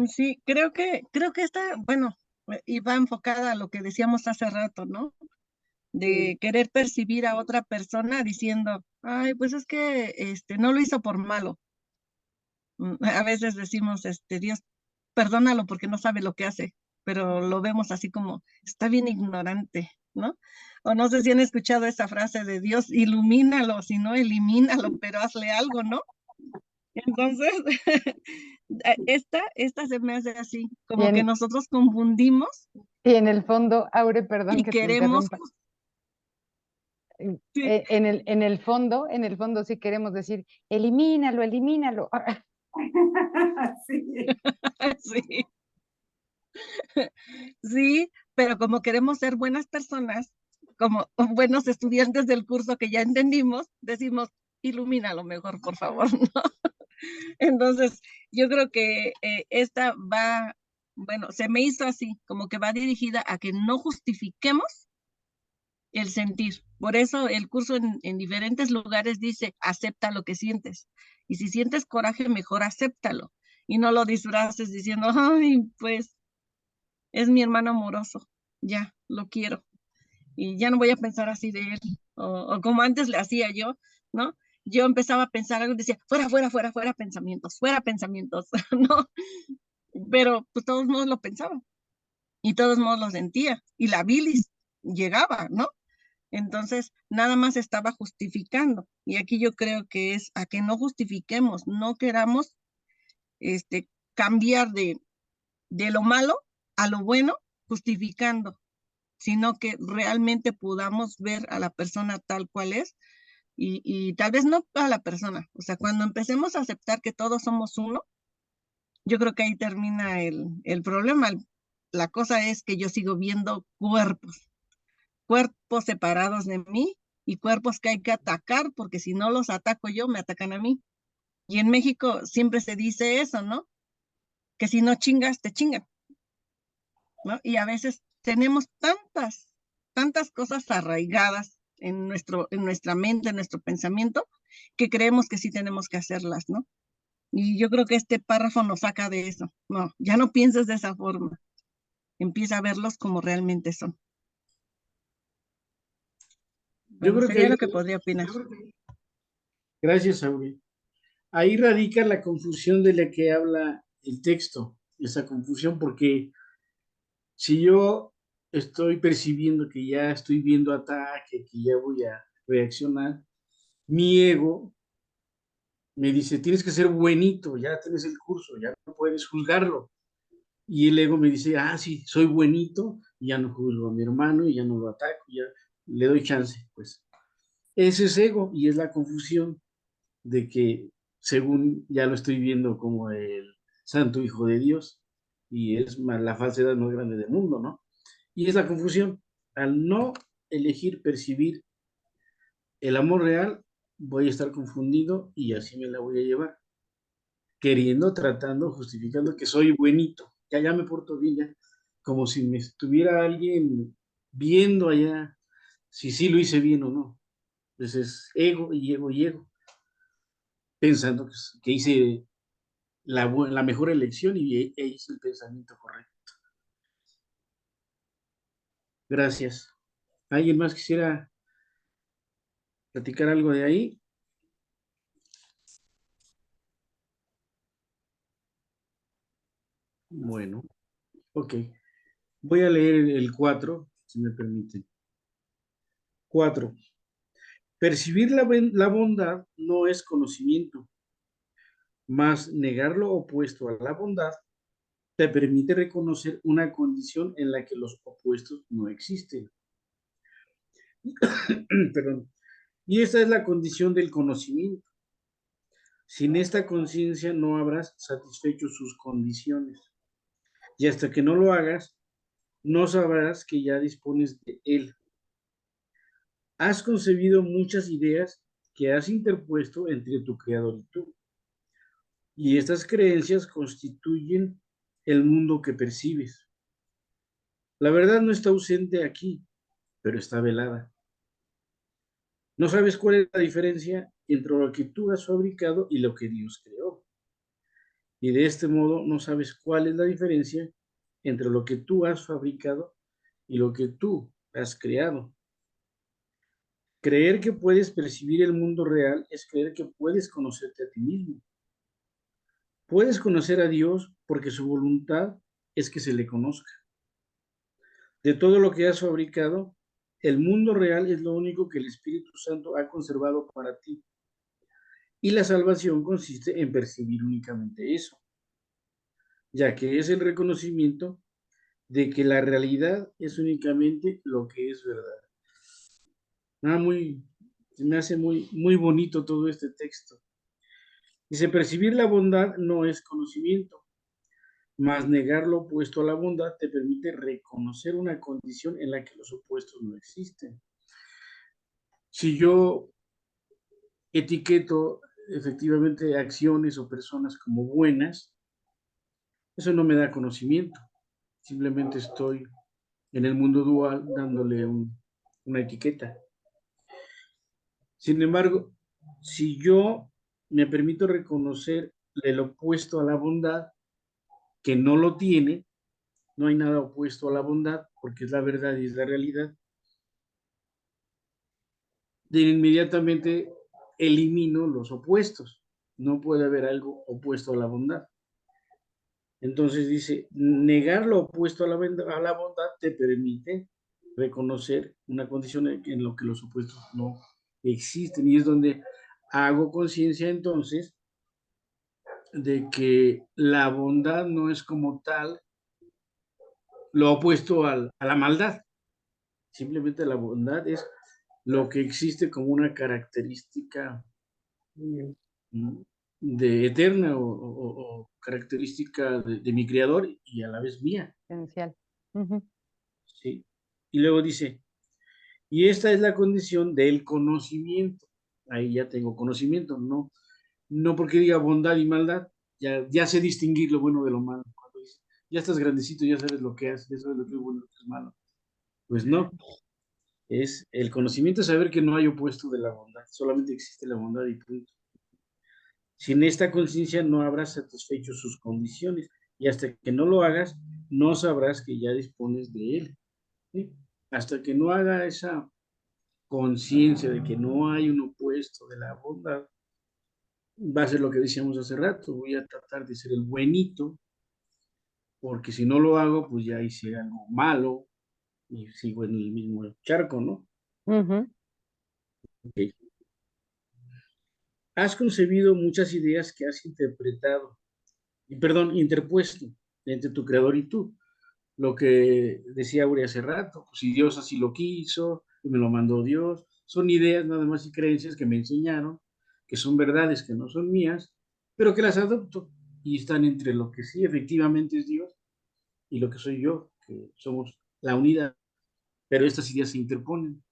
Sí, creo que esta, bueno, iba enfocada a lo que decíamos hace rato, ¿no? De querer percibir a otra persona diciendo, ay, pues es que no lo hizo por malo. A veces decimos, Dios, perdónalo porque no sabe lo que hace, pero lo vemos así como, está bien ignorante, ¿no? O no sé si han escuchado esa frase de Dios, ilumínalo, si no, elimínalo, pero hazle algo, ¿no? Entonces, Esta se me hace así, Y como que en, nosotros confundimos y en el fondo, Aure, perdón y que te queremos, interrumpa. sí, En el fondo sí queremos decir, elimínalo, elimínalo. Sí. sí, sí, pero como queremos ser buenas personas, como buenos estudiantes del curso que ya entendimos, decimos, ilumínalo mejor, por favor, ¿no? Entonces, yo creo que esta va, bueno, se me hizo así, como que va dirigida a que no justifiquemos el sentir. Por eso el curso en diferentes lugares dice, acepta lo que sientes. Y si sientes coraje, mejor acéptalo. Y no lo disfraces diciendo, ay, pues es mi hermano amoroso, ya, lo quiero. Y ya no voy a pensar así de él. O como antes le hacía yo, ¿no? Yo empezaba a pensar algo y decía, fuera, fuera, fuera, fuera pensamientos, ¿no? Pero pues todos modos lo pensaba y todos modos lo sentía y la bilis llegaba, ¿no? Entonces, nada más estaba justificando. Y aquí yo creo que es a que no justifiquemos, no queramos cambiar de lo malo a lo bueno, justificando, sino que realmente podamos ver a la persona tal cual es y tal vez no a la persona. O sea, cuando empecemos a aceptar que todos somos uno, yo creo que ahí termina el problema. La cosa es que yo sigo viendo cuerpos separados de mí y cuerpos que hay que atacar, porque si no los ataco yo, me atacan a mí. Y en México siempre se dice eso, ¿no? Que si no chingas, te chingan, ¿no? Y a veces tenemos tantas cosas arraigadas en nuestra mente, en nuestro pensamiento, que creemos que sí tenemos que hacerlas, ¿no? Y yo creo que este párrafo nos saca de eso. No, ya no pienses de esa forma. Empieza a verlos como realmente son. Yo Bueno, creo que sería ahí, lo que podría opinar. gracias, Auri. Ahí radica la confusión de la que habla el texto, esa confusión, porque si yo estoy percibiendo que ya estoy viendo ataque, que ya voy a reaccionar, mi ego me dice, tienes que ser buenito, ya tienes el curso, ya no puedes juzgarlo. Y el ego me dice, ah, sí, soy buenito, y ya no juzgo a mi hermano, y ya no lo ataco, ya le doy chance, pues. Ese es ego, y es la confusión de que según ya lo estoy viendo como el santo hijo de Dios, y es la falsedad más grande del mundo, ¿no? Y es la confusión. Al no elegir percibir el amor real, voy a estar confundido y así me la voy a llevar. Queriendo, tratando, justificando que soy buenito, ya me porto bien, ya. Como si me estuviera alguien viendo allá si sí lo hice bien o no. Entonces, ego y ego y ego, pensando que hice la mejor elección y hice el pensamiento correcto. Gracias. ¿Alguien más quisiera platicar algo de ahí? Bueno, ok. Voy a leer el 4, si me permiten. 4. Percibir la bondad no es conocimiento, mas negar lo opuesto a la bondad te permite reconocer una condición en la que los opuestos no existen. Perdón. Y esta es la condición del conocimiento. Sin esta conciencia no habrás satisfecho sus condiciones. Y hasta que no lo hagas, no sabrás que ya dispones de él. Has concebido muchas ideas que has interpuesto entre tu creador y tú. Y estas creencias constituyen el mundo que percibes. La verdad no está ausente aquí, pero está velada. No sabes cuál es la diferencia entre lo que tú has fabricado y lo que Dios creó. Y de este modo no sabes cuál es la diferencia entre lo que tú has fabricado y lo que tú has creado. Creer que puedes percibir el mundo real es creer que puedes conocerte a ti mismo. Puedes conocer a Dios porque su voluntad es que se le conozca. De todo lo que has fabricado, el mundo real es lo único que el Espíritu Santo ha conservado para ti. Y la salvación consiste en percibir únicamente eso. ya que es el reconocimiento de que la realidad es únicamente lo que es verdad. Se me hace muy bonito todo este texto. Dice, percibir la bondad no es conocimiento, mas negar lo opuesto a la bondad te permite reconocer una condición en la que los opuestos no existen. Si yo etiqueto efectivamente acciones o personas como buenas, eso no me da conocimiento. Simplemente estoy en el mundo dual dándole una etiqueta. Sin embargo, si yo me permito reconocer el opuesto a la bondad, que no lo tiene, no hay nada opuesto a la bondad, porque es la verdad y es la realidad, de inmediatamente elimino los opuestos. No puede haber algo opuesto a la bondad. Entonces dice, negar lo opuesto a la bondad te permite reconocer una condición en lo que los opuestos no existen. Y es donde hago conciencia entonces de que la bondad no es como tal lo opuesto a la maldad. Simplemente la bondad es lo que existe como una característica de eterna o característica de mi creador y a la vez mía. Esencial. ¿Sí? Y luego dice, y esta es la condición del conocimiento. Ahí ya tengo conocimiento, no porque diga bondad y maldad, ya sé distinguir lo bueno de lo malo. Cuando dice, ya estás grandecito, ya sabes lo que haces, ya sabes lo que es bueno y lo que es malo. Pues no, es el conocimiento, saber que no hay opuesto de la bondad, solamente existe la bondad y punto. Sin esta conciencia no habrás satisfecho sus condiciones y hasta que no lo hagas, no sabrás que ya dispones de él. ¿Sí? Hasta que no haga esa conciencia de que no hay un opuesto de la bondad, va a ser lo que decíamos hace rato, voy a tratar de ser el buenito, porque si no lo hago, pues ya hice algo malo y sigo en el mismo charco, ¿no? Okay. Has concebido muchas ideas que has interpuesto entre tu creador y tú. Lo que decía Uri hace rato, pues si Dios así lo quiso, y me lo mandó Dios, son ideas nada más y creencias que me enseñaron, que son verdades que no son mías, pero que las adopto y están entre lo que sí efectivamente es Dios y lo que soy yo, que somos la unidad, pero estas ideas se interponen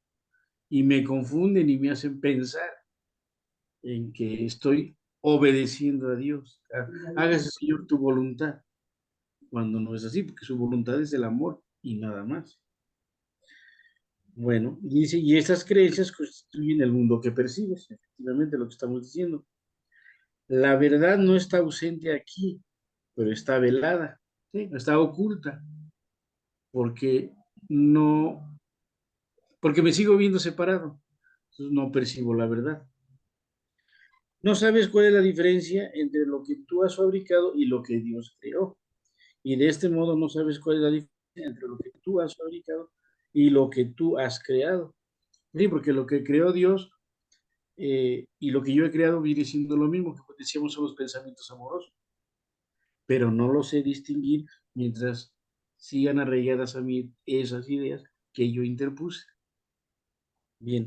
y me confunden y me hacen pensar en que estoy obedeciendo a Dios. Hágase, Señor, tu voluntad, cuando no es así, porque su voluntad es el amor y nada más. Bueno, dice, y estas creencias constituyen el mundo que percibes, efectivamente lo que estamos diciendo. La verdad no está ausente aquí, pero está velada, ¿sí? Está oculta, porque no, porque me sigo viendo separado, entonces no percibo la verdad. No sabes cuál es la diferencia entre lo que tú has fabricado y lo que Dios creó. Y de este modo no sabes cuál es la diferencia entre lo que tú has fabricado y lo que tú has creado. Sí, porque lo que creó Dios y lo que yo he creado viene siendo lo mismo, que decíamos son los pensamientos amorosos, pero no lo sé distinguir mientras sigan arraigadas a mí esas ideas que yo interpuse. Bien,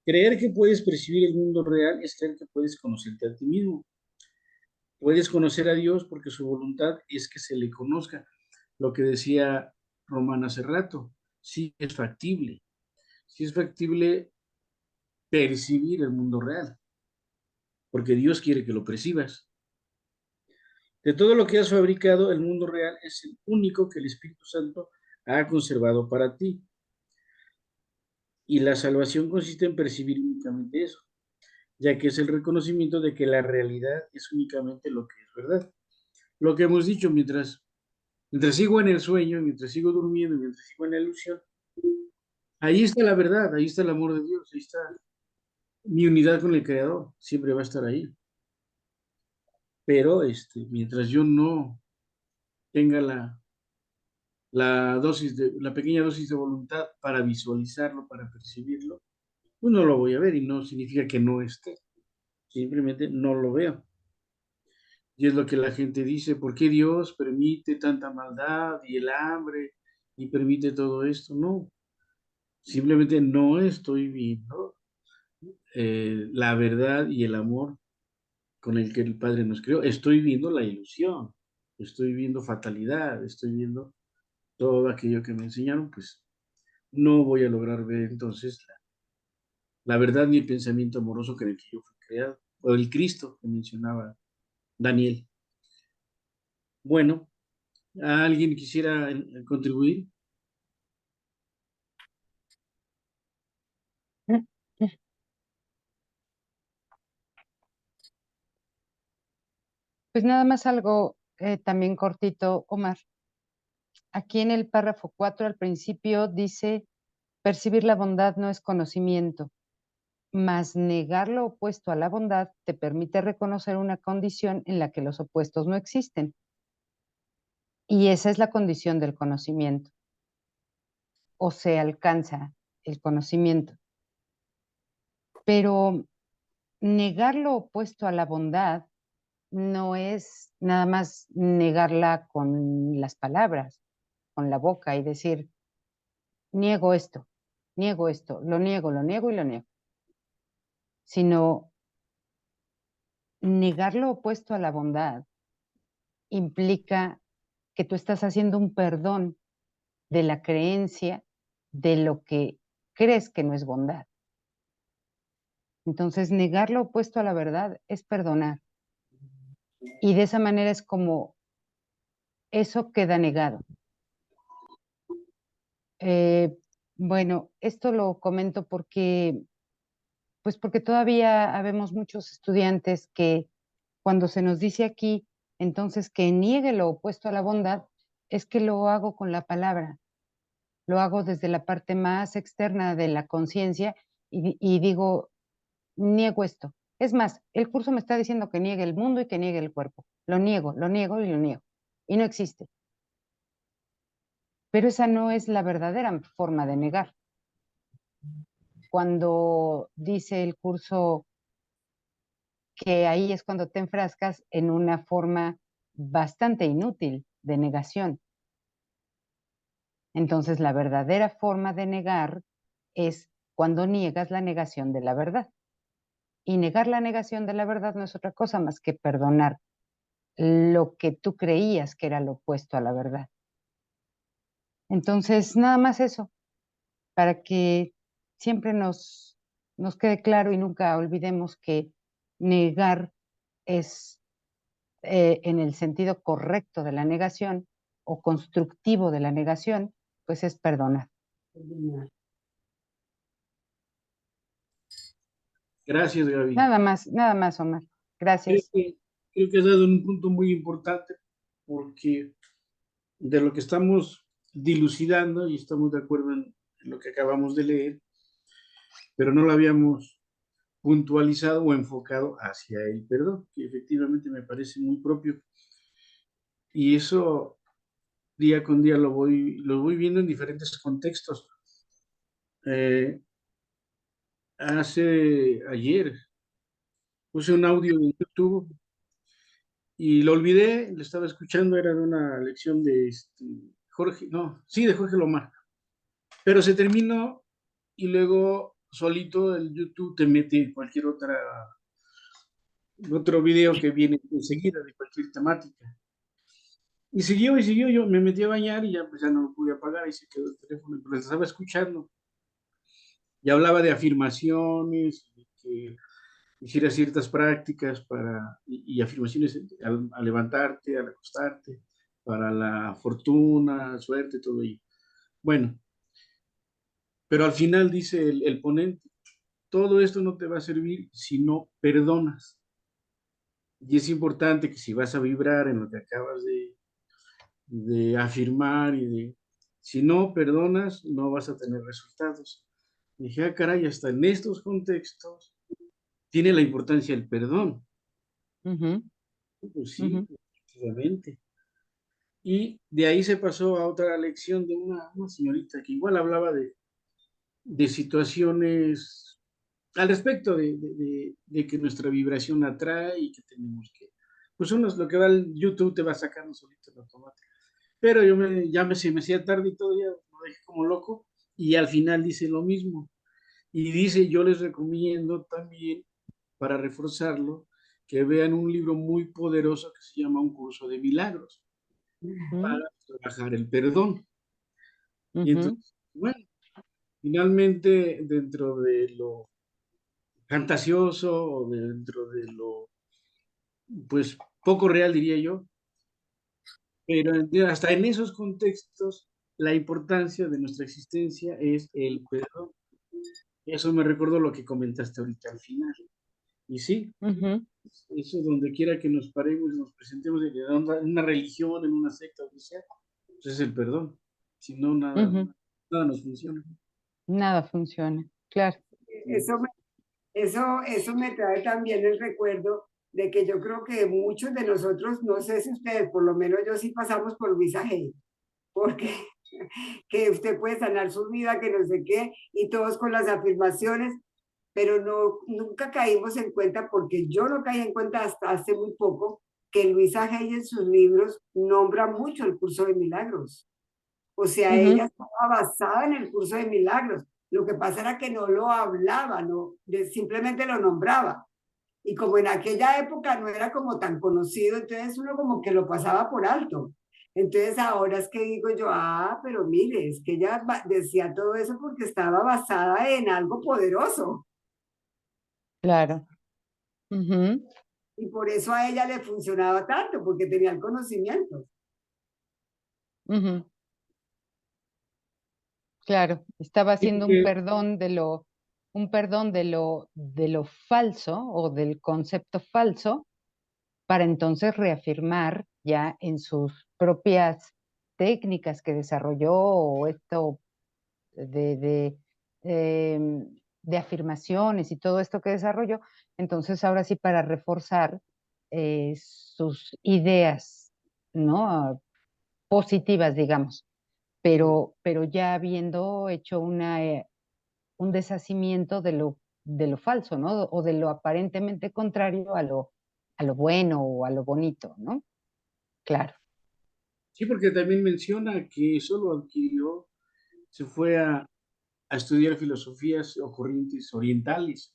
creer que puedes percibir el mundo real es creer que puedes conocerte a ti mismo. Puedes conocer a Dios porque su voluntad es que se le conozca. Lo que decía Román hace rato, sí es factible percibir el mundo real, porque Dios quiere que lo percibas. De todo lo que has fabricado, el mundo real es el único que el Espíritu Santo ha conservado para ti. Y la salvación consiste en percibir únicamente eso, ya que es el reconocimiento de que la realidad es únicamente lo que es verdad. Lo que hemos dicho, mientras sigo en el sueño, mientras sigo durmiendo, mientras sigo en la ilusión, ahí está la verdad, ahí está el amor de Dios, ahí está mi unidad con el Creador, siempre va a estar ahí. Pero mientras yo no tenga la pequeña dosis de voluntad para visualizarlo, para percibirlo, pues no lo voy a ver y no significa que no esté, simplemente no lo veo. Y es lo que la gente dice, ¿por qué Dios permite tanta maldad y el hambre y permite todo esto? No, simplemente no estoy viendo la verdad y el amor con el que el Padre nos creó. Estoy viendo la ilusión, estoy viendo fatalidad, estoy viendo todo aquello que me enseñaron, pues no voy a lograr ver entonces la verdad ni el pensamiento amoroso con el que yo fui creado, o el Cristo que mencionaba Daniel. Bueno, ¿alguien quisiera contribuir? Pues nada más algo también cortito, Omar. Aquí en el párrafo 4 al principio dice, percibir la bondad no es conocimiento, mas negar lo opuesto a la bondad te permite reconocer una condición en la que los opuestos no existen. Y esa es la condición del conocimiento, o se alcanza el conocimiento. Pero negar lo opuesto a la bondad no es nada más negarla con las palabras, con la boca y decir, niego esto, lo niego y lo niego. Sino negar lo opuesto a la bondad implica que tú estás haciendo un perdón de la creencia de lo que crees que no es bondad. Entonces, negar lo opuesto a la verdad es perdonar. Y de esa manera es como eso queda negado. Bueno, esto lo comento porque todavía habemos muchos estudiantes que cuando se nos dice aquí, entonces que niegue lo opuesto a la bondad, es que lo hago con la palabra, lo hago desde la parte más externa de la conciencia y digo, niego esto. Es más, el curso me está diciendo que niegue el mundo y que niegue el cuerpo. Lo niego y lo niego. Y no existe. Pero esa no es la verdadera forma de negar. Cuando dice el curso que ahí es cuando te enfrascas en una forma bastante inútil de negación. Entonces, la verdadera forma de negar es cuando niegas la negación de la verdad. Y negar la negación de la verdad no es otra cosa más que perdonar lo que tú creías que era lo opuesto a la verdad. Entonces, nada más eso, para que siempre nos quede claro y nunca olvidemos que negar es, en el sentido correcto de la negación o constructivo de la negación, pues es perdonar. Gracias, Gaby. Nada más, Omar. Creo Gracias. que, creo que has dado un punto muy importante porque de lo que estamos dilucidando y estamos de acuerdo en lo que acabamos de leer, pero no lo habíamos puntualizado o enfocado hacia el perdón, que efectivamente me parece muy propio. Y eso día con día lo voy viendo en diferentes contextos. Ayer puse un audio de YouTube y lo olvidé, lo estaba escuchando, era de una lección de Jorge, no, sí, de Jorge Lomar, pero se terminó y luego solito el YouTube te mete cualquier otro video que viene enseguida de cualquier temática. Y siguió, yo me metí a bañar y ya, pues ya no lo pude apagar y se quedó el teléfono, pero lo estaba escuchando. Y hablaba de afirmaciones, de que hiciera ciertas prácticas y afirmaciones al levantarte, al acostarte, para la fortuna, suerte, todo ello. Bueno, pero al final dice el ponente, todo esto no te va a servir si no perdonas. Y es importante que si vas a vibrar en lo que acabas de afirmar si no perdonas, no vas a tener resultados. Y dije, ah, caray, hasta en estos contextos tiene la importancia el perdón. Uh-huh. Pues sí, efectivamente. Y de ahí se pasó a otra lección de una señorita que igual hablaba de situaciones al respecto de que nuestra vibración atrae y que tenemos que, pues lo que va el YouTube te va sacando solito en automático. Pero yo se me hacía tarde y todo, ya lo dejé como loco, y al final dice lo mismo. Y dice, yo les recomiendo también, para reforzarlo, que vean un libro muy poderoso que se llama Un Curso de Milagros, para trabajar el perdón. Y entonces, bueno, finalmente, dentro de lo fantasioso o dentro de lo, pues, poco real, diría yo, pero hasta en esos contextos, la importancia de nuestra existencia es el perdón. Eso me recordó lo que comentaste ahorita al final. Y sí, eso donde quiera que nos paremos, nos presentemos en una religión, en una secta, o que sea, pues es el perdón. Si no, nada nos funciona. Nada funciona, claro. Eso me trae también el recuerdo de que yo creo que muchos de nosotros, no sé si ustedes, por lo menos yo sí pasamos por Luisa Hay, porque que usted puede sanar su vida, que no sé qué, y todos con las afirmaciones, pero nunca caímos en cuenta, porque yo no caí en cuenta hasta hace muy poco, que Luisa Hay en sus libros nombra mucho el curso de milagros. O sea, ella estaba basada en el curso de milagros. Lo que pasa era que no lo hablaba, simplemente lo nombraba. Y como en aquella época no era como tan conocido, entonces uno como que lo pasaba por alto. Entonces ahora es que digo yo, pero mire, es que ella decía todo eso porque estaba basada en algo poderoso. Claro. Y por eso a ella le funcionaba tanto, porque tenía el conocimiento. Claro, estaba haciendo un perdón de lo falso o del concepto falso para entonces reafirmar ya en sus propias técnicas que desarrolló o esto de afirmaciones y todo esto que desarrolló, entonces ahora sí para reforzar sus ideas, ¿no? Positivas, digamos, pero ya habiendo hecho un deshacimiento de lo falso, ¿no? O de lo aparentemente contrario a lo bueno o a lo bonito, ¿no? Claro. Sí, porque también menciona que eso lo adquirió, se fue a estudiar filosofías o corrientes orientales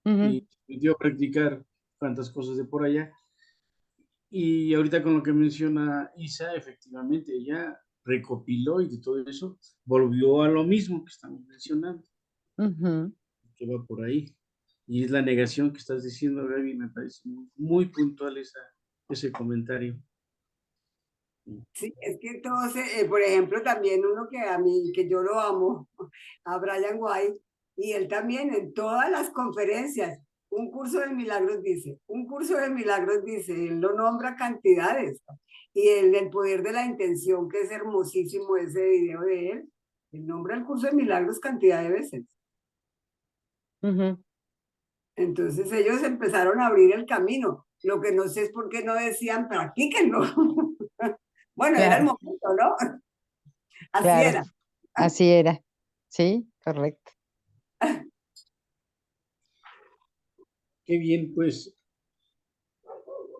y dio a practicar tantas cosas de por allá. Y ahorita con lo que menciona Isa, efectivamente, ella recopiló y de todo eso volvió a lo mismo que estamos mencionando, que va por ahí. Y es la negación que estás diciendo, Gaby, me parece muy puntual ese comentario. Sí, es que entonces, por ejemplo, también uno que a mí, que yo lo amo, a Brian White, y él también en todas las conferencias, un curso de milagros dice, él lo nombra cantidades, y el poder de la intención, que es hermosísimo ese video de él nombra el curso de milagros cantidad de veces. Entonces ellos empezaron a abrir el camino, lo que no sé es por qué no decían, practíquenlo. Bueno, claro. era el momento, ¿no? Así claro. era. Así era. Sí, correcto. Qué bien, pues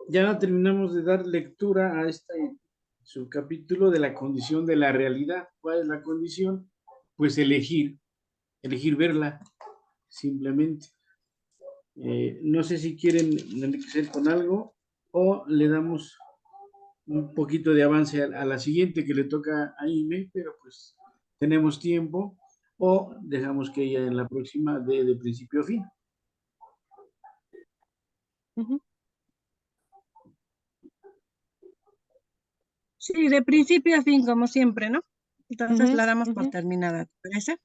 ya terminamos de dar lectura a este subcapítulo de la condición de la realidad. ¿Cuál es la condición? Pues elegir verla, simplemente. No sé si quieren enriquecer con algo o le damos un poquito de avance a la siguiente que le toca a Ime, pero pues tenemos tiempo, o dejamos que ella en la próxima de principio a fin. Sí, de principio a fin, como siempre, ¿no? Entonces la damos por terminada, ¿te parece?